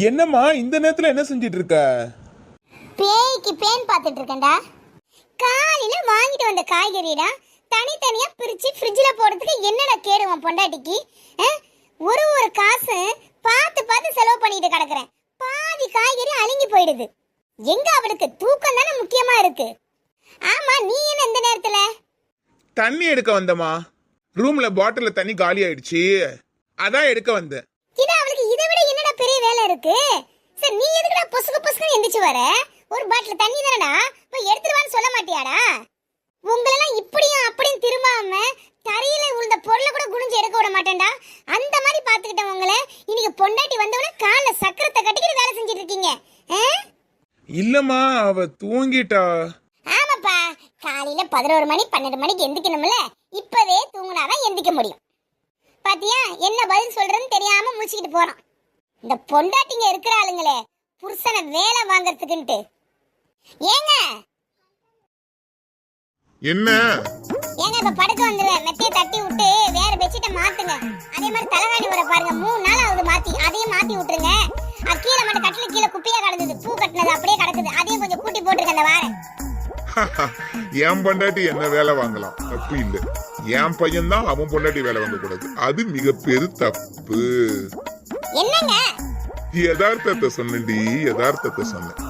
என்னம்மா இந்த நேரத்துல என்ன செஞ்சிட்டு இருக்க? பேய்க்கு பேன் பார்த்துட்டு இருக்கேன்டா. காலையில வாங்கிட்டு வந்த காய்கறிடா தனித்தனியா பிரிச்சு ஃப்ரிட்ஜ்ல போடுறதுக்கு என்னடா கேடுவான் பொண்டாட்டிக்கு? ஒரு ஒரு காசு பார்த்து பார்த்து செலவு பண்ணிட்டு கிடக்குறேன். பாதி காய்கறி அழுங்கி போயிடுது. எங்க அவளுக்கு தூக்கம் தானே முக்கியமா இருக்கு. ஆமா, நீ என்ன இந்த நேரத்துல? தண்ணி எடுக்க வந்தமா. ரூம்ல பாட்டில்ல தண்ணி காலி ஆயிடுச்சு, அதான் எடுக்க வந்தேன். இது அவளுக்கு இதை விட என்னடா பெரிய வேலை இருக்கு? சரி, நீ எதுக்குடா பொசுக்கு பொசுக்கு எந்திரிச்சு வர? ஒரு பாட்டில் தண்ணி தானடா, போய் எடுத்துருவான்னு சொல்ல மாட்டியாடா? உங்களெல்லாம் இப்படியும் அப்படியும் திரும்பாம தரையில உள்ள பொருளை கூட குனிஞ்சு எடுக்க விட மாட்டேன்டா. அந்த மாதிரி பாத்துக்கிட்டேன் உங்களை. இன்னைக்கு பொண்டாட்டி வந்தவன காலைல சக்கரத்தை கட்டிக்கிட்டு வேலை செஞ்சுட்டு இருக்கீங்க. இல்லம்மா, அவ தூங்கிட்டா. ஆமாப்பா, காலையில 11 மணி 12 மணிக்கு எந்திக்கணும்ல. இப்பவே தூங்குனாதான் எந்திக்க முடியும். பாத்தியா என்ன பதில் சொல்றதுன்னு தெரியாம முடிச்சுக்கிட்டு போறான். இந்த பொண்டாட்டிங்க இருக்கிற ஆளுங்களே புருஷனை வேலை வாங்கறதுக்குன்ட்டு. ஏங்க என்ன ஏங்க இப்ப படுக்க வந்துடுவேன். மெத்தையை தட்டி விட்டு வேற பெட்ஷீட்டை மாத்துங்க. அதே மாதிரி தலைகாணி வர பாருங்க, 3 நாள் ஆகுது மாத்தி. அதையும் மாத்தி விட்டுருங்க. கீழே மட்டும் கட்டில கீழே குப்பையா கிடந்தது, பூ கட்டினது அப்படியே கிடக்குது. அதையும் கொஞ்சம் கூட்டி போட்டுருக்க அந்த வாரம். என் பொண்டாட்டி என்ன வேலை வாங்கலாம், தப்பு இல்ல. என் பையன் தான் அவன் பொண்டாட்டி வேலை வாங்க கூடாது, அது மிகப்பெரிய தப்பு. என்னங்க யதார்த்தத்தை சொன்னேன்டி, யதார்த்தத்தை சொன்னேன்.